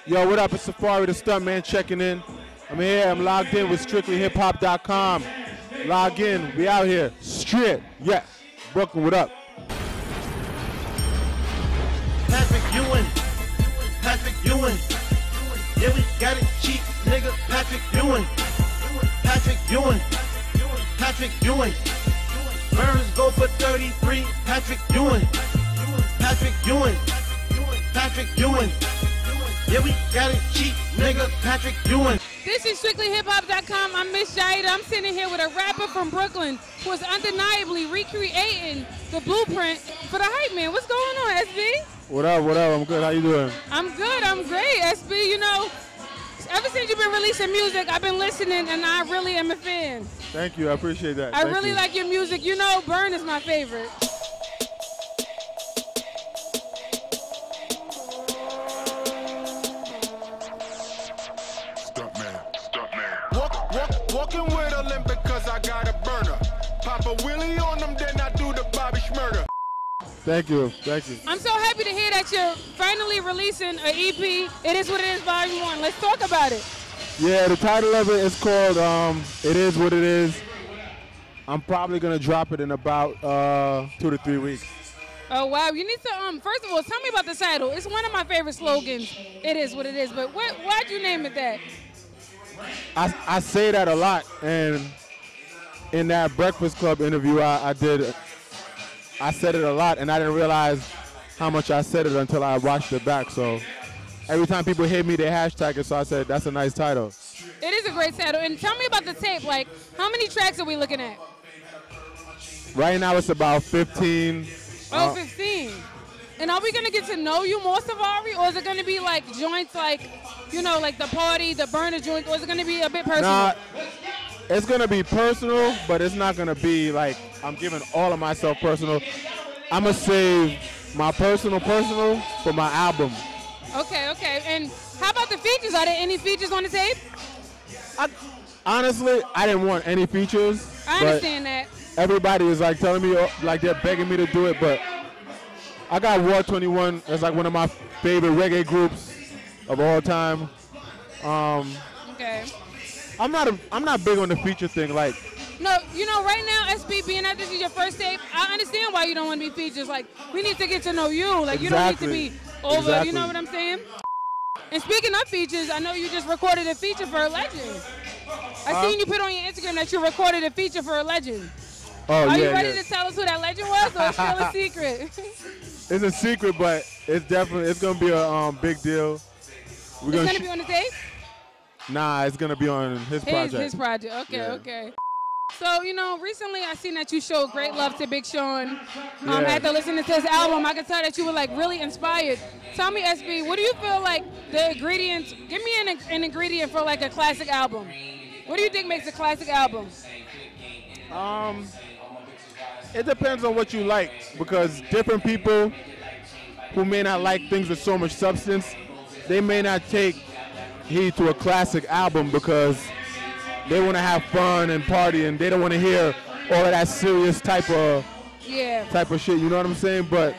Yo, what up? It's Safaree the Stunt Man checking in. I'm here. I'm logged in with strictlyhiphop.com. Log in. We out here. Straight. Yeah. Brooklyn, what up? Patrick Ewing. Patrick Ewing. Yeah, we got it cheap, nigga. Patrick Ewing. Patrick Ewing. Patrick Ewing. Burns go for 33. Patrick Ewing. Patrick Ewing. Patrick Ewing. Yeah, we got it cheap, nigga. Patrick Ewing. This is strictlyhiphop.com. I'm Miss Jayyiah. I'm sitting here with a rapper from Brooklyn who is undeniably recreating the blueprint for the hype man. What's going on, SB? What up? What up? I'm good. How you doing? I'm good. I'm great, SB. You know, ever since you've been releasing music, I've been listening, and I really am a fan. Thank you. I appreciate that. I really like your music. You know, Burn is my favorite. Walking with a limp because I got a burner. Pop a wheelie on them, then I do the Bobby Schmurder. Thank you. Thank you. I'm so happy to hear that you're finally releasing an EP. It Is What It Is Volume 1. Let's talk about it. Yeah, the title of it is called It Is What It Is. I'm probably going to drop it in about 2 to 3 weeks. Oh, wow. You need to, first of all, tell me about the title. It's one of my favorite slogans, It Is What It Is. But why'd you name it that? I say that a lot, and in that Breakfast Club interview I said it a lot, and I didn't realize how much I said it until I watched it back. So every time people hit me, they hashtag it, so I said, that's a nice title. It is a great title. And tell me about the tape. Like, how many tracks are we looking at? Right now it's about 15. Oh, 15. And are we going to get to know you more, Safaree, or is it going to be like joints like, you know, like the party, the burner joint, or is it going to be a bit personal? Nah, it's going to be personal, but it's not going to be like I'm giving all of myself personal. I'm going to save my personal for my album. Okay, okay. And how about the features? Are there any features on the tape? Honestly, I didn't want any features. I understand that. Everybody is like telling me, like they're begging me to do it, but I got War 21 as like one of my favorite reggae groups of all time. Okay. I'm not big on the feature thing. Like, no, you know, right now, SB, being that this is your first tape, I understand why you don't want to be features. Like, we need to get to know you. Like, exactly. You don't need to be over. Exactly. You know what I'm saying? And speaking of features, I know you just recorded a feature for a legend. I seen you put on your Instagram that you recorded a feature for a legend. Oh, Are you ready to tell us who that legend was, or it's still a secret? It's a secret, but it's gonna be a big deal. It's gonna be on the tape? Nah, it's gonna be on his project. His project. Okay, yeah. Okay. So, you know, recently I seen that you showed great love to Big Sean. After listening to his album, I could tell that you were like really inspired. Tell me, SB, what do you feel like the ingredients? Give me an ingredient for like a classic album. What do you think makes a classic album? It depends on what you like, because different people who may not like things with so much substance, they may not take heed to a classic album because they want to have fun and party, and they don't want to hear all of that serious type of shit. You know what I'm saying? But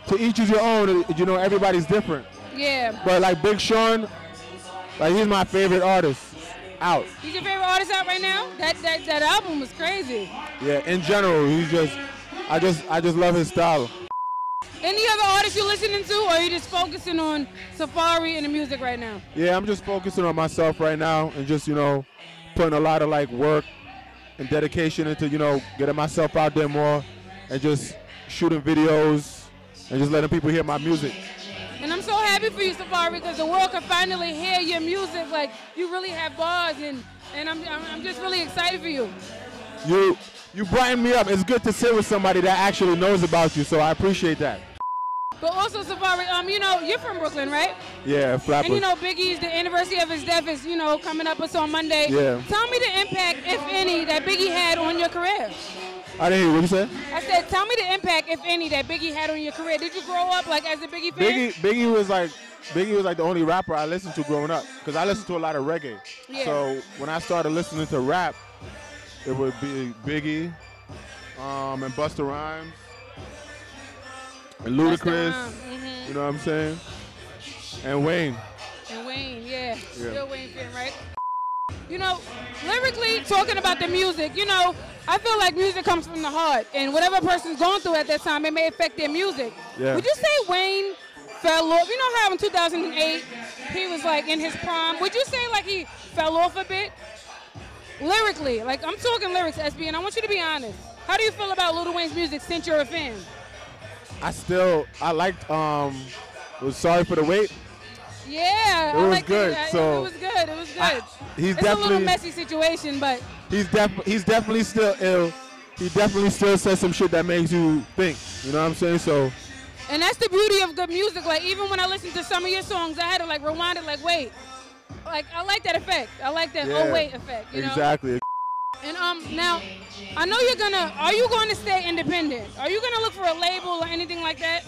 to each is your own. You know, everybody's different. Yeah. But like Big Sean, like he's my favorite artist out. He's your favorite artist out right now? That album was crazy. Yeah, in general, I just love his style. Any other artists you listening to, or are you just focusing on Safaree and the music right now? Yeah, I'm just focusing on myself right now, and just, you know, putting a lot of like work and dedication into, you know, getting myself out there more, and just shooting videos and just letting people hear my music. And I'm so happy for you, Safaree, because the world can finally hear your music. Like, you really have bars, and I'm just really excited for you. You brighten me up. It's good to sit with somebody that actually knows about you, so I appreciate that. But also, Safaree, you know, you're from Brooklyn, right? Yeah, Flatbush. And you know, Biggie's, the anniversary of his death is, you know, coming up on Monday. Yeah. Tell me the impact, if any, that Biggie had on your career. I didn't hear what you said. I said, tell me the impact, if any, that Biggie had on your career. Did you grow up like as a Biggie fan? Biggie was like the only rapper I listened to growing up, because I listened to a lot of reggae. Yeah. So when I started listening to rap, it would be Biggie, and Busta Rhymes, and Ludacris. You know what I'm saying? And Wayne. And Wayne, yeah. Still Wayne fan, right? You know, lyrically, talking about the music, you know, I feel like music comes from the heart. And whatever person's going through at that time, it may affect their music. Yeah. Would you say Wayne fell off? You know how in 2008, he was like in his prime. Would you say like he fell off a bit? Lyrically, like I'm talking lyrics, SB, and I want you to be honest. How do you feel about Lil Wayne's music since you're a fan? I liked, was Sorry for the Wait. Yeah, it was good. So it was good. It was good. He's it's definitely a little messy situation, but he's definitely still ill. He definitely still says some shit that makes you think. You know what I'm saying? So. And that's the beauty of good music. Like even when I listened to some of your songs, I had to like rewind it. Like wait, like I like that effect. I like that oh wait effect. You know? Exactly. And now, I know are you going to stay independent? Are you going to look for a label or anything like that?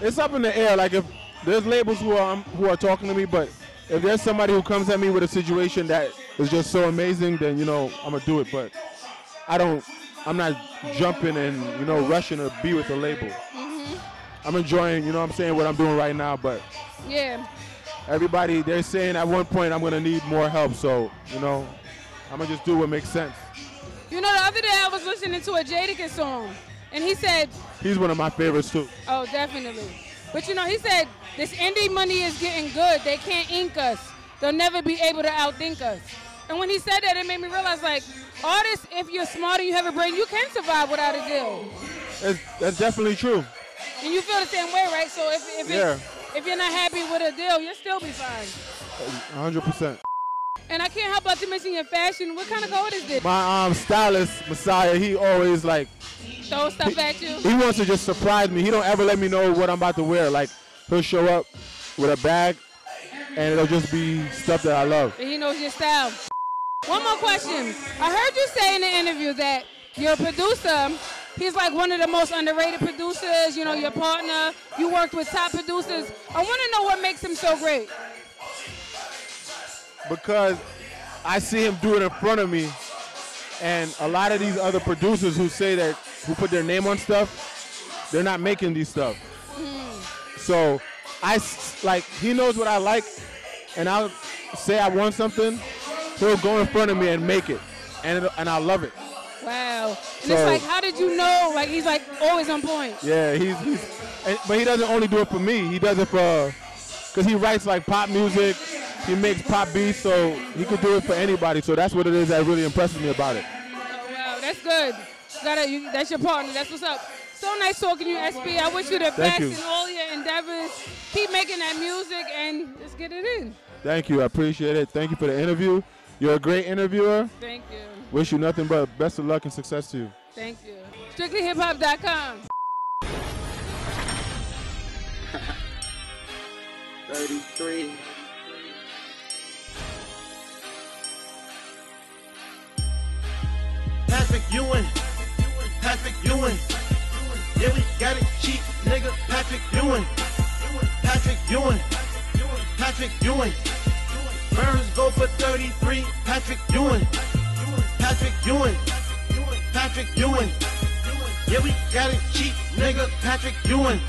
It's up in the air. Like if there's labels who are talking to me, but if there's somebody who comes at me with a situation that is just so amazing, then you know I'm gonna do it. But I'm not jumping and you know rushing to be with a label. I'm enjoying, you know what I'm saying, what I'm doing right now. But yeah, everybody they're saying at one point I'm gonna need more help. So you know. I'm gonna just do what makes sense. You know, the other day I was listening to a Jayyiah song, and he said... He's one of my favorites, too. Oh, definitely. But, you know, he said, this indie money is getting good. They can't ink us. They'll never be able to outthink us. And when he said that, it made me realize, like, artists, if you're smart and you have a brain, you can survive without a deal. That's definitely true. And you feel the same way, right? So if you're not happy with a deal, you'll still be fine. 100%. And I can't help but to mention your fashion. What kind of coat is this? My stylist, Messiah, he always like throw stuff at you. He wants to just surprise me. He don't ever let me know what I'm about to wear. Like he'll show up with a bag, and it'll just be stuff that I love. And he knows your style. One more question. I heard you say in the interview that your producer, he's like one of the most underrated producers. You know, your partner. You worked with top producers. I want to know what makes him so great. Because I see him do it in front of me, and a lot of these other producers who put their name on stuff, they're not making these stuff. So he knows what I like, and I'll say I want something, he'll go in front of me and make it, and I love it. Wow. And so, it's like, how did you know? Like he's like always on point. Yeah, but he doesn't only do it for me. He does it because he writes like pop music. He makes pop beats, so he could do it for anybody. So that's what it is that really impresses me about it. Oh, wow, that's good. That's your partner. That's what's up. So nice talking to you, SB. I wish you the best in all your endeavors. Keep making that music and just get it in. Thank you. I appreciate it. Thank you for the interview. You're a great interviewer. Thank you. Wish you nothing but best of luck and success to you. Thank you. StrictlyHipHop.com. 33. Patrick Ewing. Yeah, we got it cheap, nigga. Patrick Ewing. Burns go for 33. Patrick Ewing. Yeah, we got it cheap, nigga. Patrick Ewing.